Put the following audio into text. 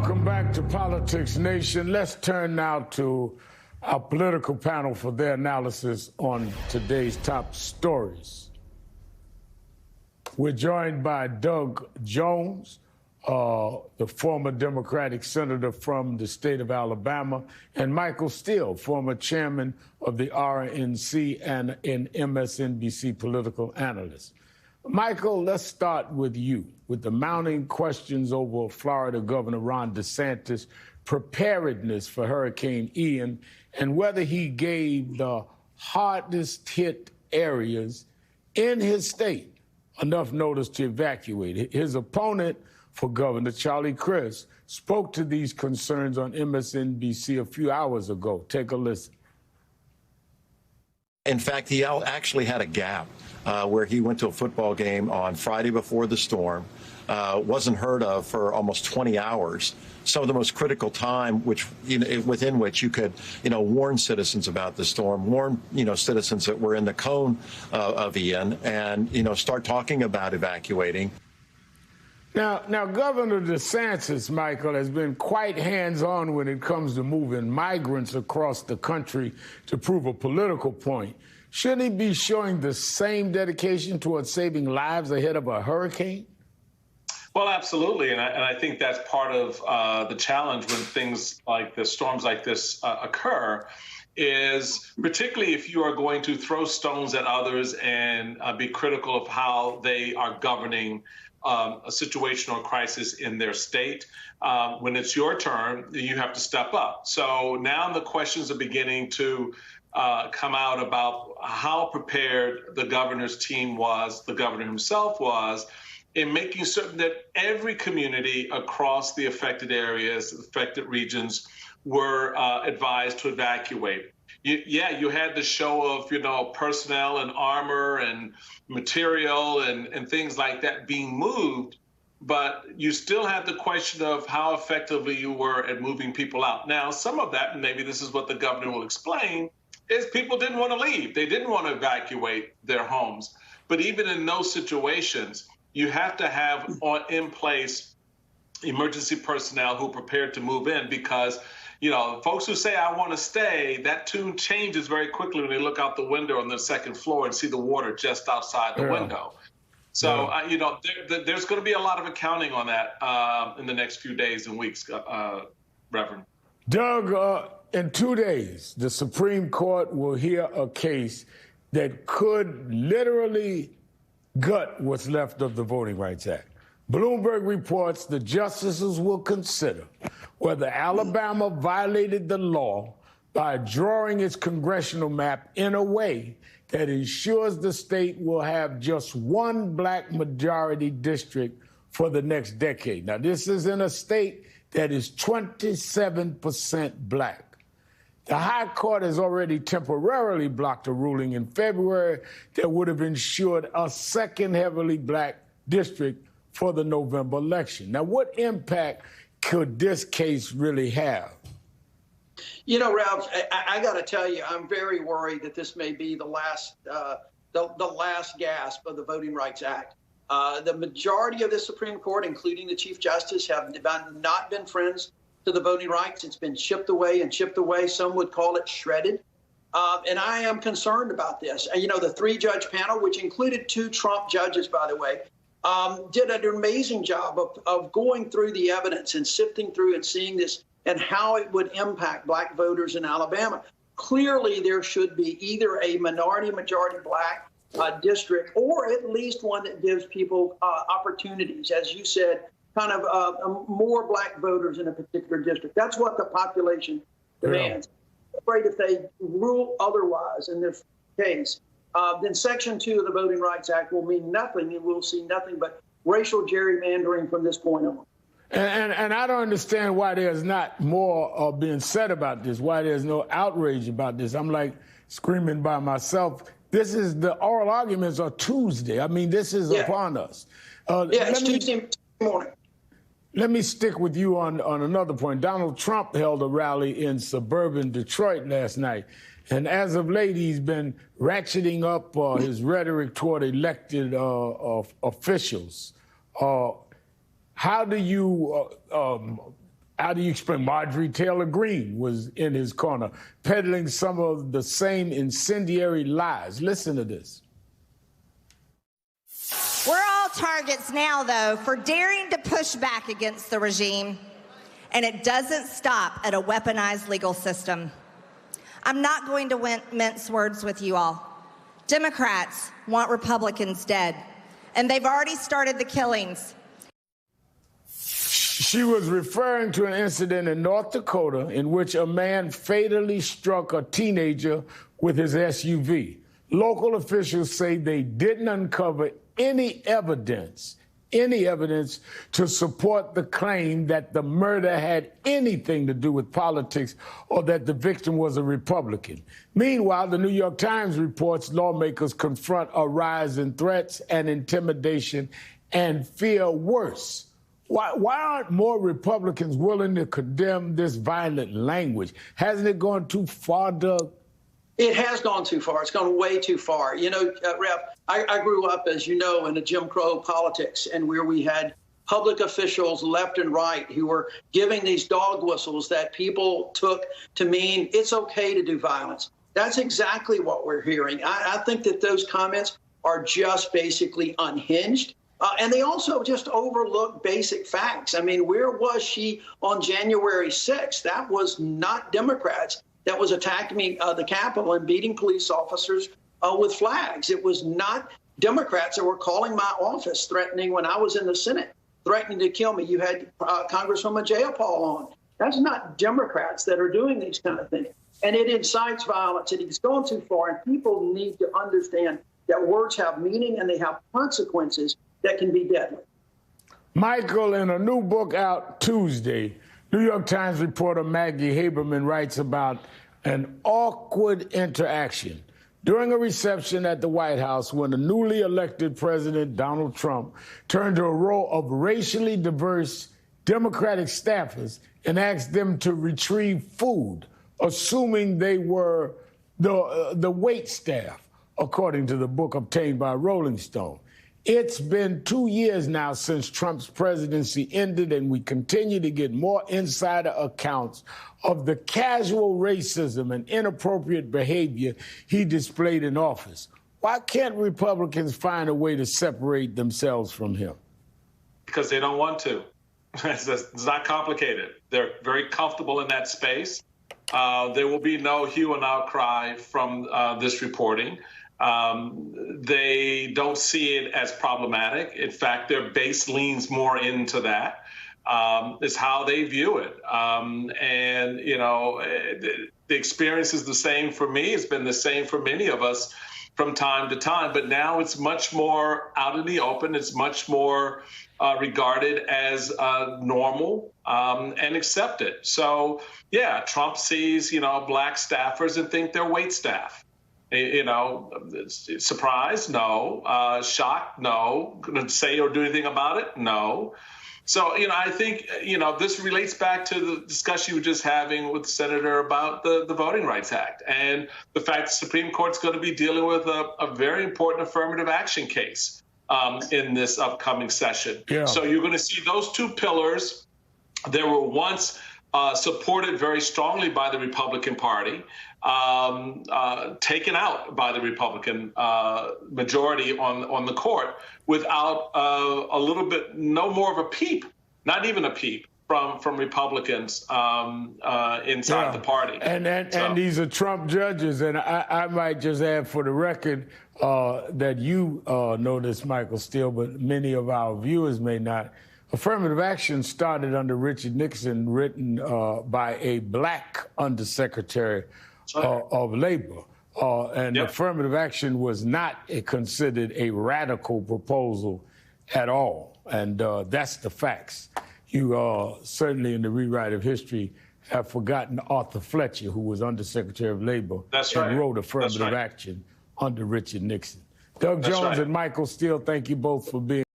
Welcome back to Politics Nation. Let's turn now to our political panel for their analysis on today's top stories. We're joined by Doug Jones, the former Democratic senator from the state of Alabama, and Michael Steele, former chairman of the RNC and an MSNBC political analyst. Michael, let's start with you, with the mounting questions over Florida Governor Ron DeSantis' preparedness for Hurricane Ian and whether he gave the hardest hit areas in his state enough notice to evacuate. His opponent for governor, Charlie Crist, spoke to these concerns on MSNBC a few hours ago. Take a listen. In fact, he actually had a gap where he went to a football game on Friday before the storm, wasn't heard of for almost 20 hours. Some of the most critical time, which within which you could, warn citizens about the storm, warn, citizens that were in the cone of Ian, and start talking about evacuating. Now, Governor DeSantis, Michael, has been quite hands-on when it comes to moving migrants across the country to prove a political point. Shouldn't he be showing the same dedication towards saving lives ahead of a hurricane? Well, absolutely, and I think that's part of the challenge when things like this, storms like this occur, is particularly if you are going to throw stones at others and be critical of how they are governing a situation or crisis in their state. When it's your turn, you have to step up. So now the questions are beginning to come out about how prepared the governor's team was, the governor himself was, in making certain that every community across the affected areas, affected regions, were advised to evacuate. You had the show of, personnel and armor and material and things like that being moved, but you still had the question of how effectively you were at moving people out. Now, some of that, and maybe this is what the governor will explain, is people didn't want to leave. They didn't want to evacuate their homes. But even in those situations, you have to have in place emergency personnel who are prepared to move in because folks who say, I want to stay, that tune changes very quickly when they look out the window on the second floor and see the water just outside the window. So, there's going to be a lot of accounting on that in the next few days and weeks, Reverend. Doug, in 2 days, the Supreme Court will hear a case that could literally gut what's left of the Voting Rights Act. Bloomberg reports the justices will consider whether Alabama violated the law by drawing its congressional map in a way that ensures the state will have just one black majority district for the next decade. Now, this is in a state that is 27% black. The High Court has already temporarily blocked a ruling in February that would have ensured a second heavily black district for the November election. Now, what impact could this case really have? Ralph, I got to tell you, I'm very worried that this may be the last gasp of the Voting Rights Act. The majority of the Supreme Court, including the Chief Justice, have not been friends to the voting rights. It's been chipped away and chipped away. Some would call it shredded. And I am concerned about this. And, the three-judge panel, which included 2 Trump judges, by the way, did an amazing job of going through the evidence and sifting through and seeing this and how it would impact black voters in Alabama. Clearly, there should be either a majority black district or at least one that gives people opportunities, as you said, kind of more black voters in a particular district. That's what the population demands. I'm afraid if they rule otherwise in this case, then Section 2 of the Voting Rights Act will mean nothing, and we'll see nothing but racial gerrymandering from this point on. And I don't understand why there's not more being said about this, why there's no outrage about this. I'm like screaming by myself. The oral arguments are Tuesday. I mean, this is upon us. It's Tuesday morning. Let me stick with you on another point. Donald Trump held a rally in suburban Detroit last night. And as of late, he's been ratcheting up his rhetoric toward elected officials. How do you How do you explain? Marjorie Taylor Greene was in his corner, peddling some of the same incendiary lies. Listen to this. We're all targets now, though, for daring to push back against the regime, and it doesn't stop at a weaponized legal system. I'm not going to mince words with you all. Democrats want Republicans dead, and they've already started the killings. She was referring to an incident in North Dakota in which a man fatally struck a teenager with his SUV. Local officials say they didn't uncover any evidence to support the claim that the murder had anything to do with politics or that the victim was a Republican. Meanwhile, the New York Times reports lawmakers confront a rise in threats and intimidation and fear worse. Why aren't more Republicans willing to condemn this violent language? Hasn't it gone too far, Doug? It has gone too far. It's gone way too far. You know, Rep, I grew up, as you know, in a Jim Crow politics, and where we had public officials left and right who were giving these dog whistles that people took to mean it's okay to do violence. That's exactly what we're hearing. I think that those comments are just basically unhinged. And they also just overlook basic facts. I mean, where was she on January 6th? That was not Democrats that was attacking the Capitol and beating police officers with flags. It was not Democrats that were calling my office, threatening when I was in the Senate, threatening to kill me. You had Congresswoman Jayapal on. That's not Democrats that are doing these kind of things. And it incites violence, and it's going too far. And people need to understand that words have meaning and they have consequences that can be deadly. Michael, in a new book out Tuesday, New York Times reporter Maggie Haberman writes about an awkward interaction during a reception at the White House when the newly elected President Donald Trump turned to a row of racially diverse Democratic staffers and asked them to retrieve food, assuming they were the wait staff, according to the book obtained by Rolling Stone. It's been 2 years now since Trump's presidency ended, and we continue to get more insider accounts of the casual racism and inappropriate behavior he displayed in office. Why can't Republicans find a way to separate themselves from him? Because they don't want to. It's not complicated. They're very comfortable in that space. There will be no hue and outcry from this reporting. They don't see it as problematic. In fact, their base leans more into that. Is how they view it. And, you know, the experience is the same for me. It's been the same for many of us from time to time. But now it's much more out in the open. It's much more regarded as normal and accepted. So, yeah, Trump sees, you know, black staffers and think they're wait staff. You know, surprised? No. Shocked? No. Going to say or do anything about it? No. So, you know, I think, you know, this relates back to the discussion you were just having with the Senator about the Voting Rights Act and the fact the Supreme Court's going to be dealing with a very important affirmative action case in this upcoming session. Yeah. So you're going to see those two pillars. There were once supported very strongly by the Republican Party, taken out by the Republican majority on the court without a little bit, no more of a peep, not even a peep from Republicans inside the party. And these are Trump judges. And I might just add for the record that you know this, Michael Steele, but many of our viewers may not. Affirmative action started under Richard Nixon, written by a black undersecretary of labor. And affirmative action was not considered a radical proposal at all. And that's the facts. You certainly in the rewrite of history have forgotten Arthur Fletcher, who was Undersecretary of Labor and wrote affirmative action under Richard Nixon. Doug Jones and Michael Steele, thank you both for being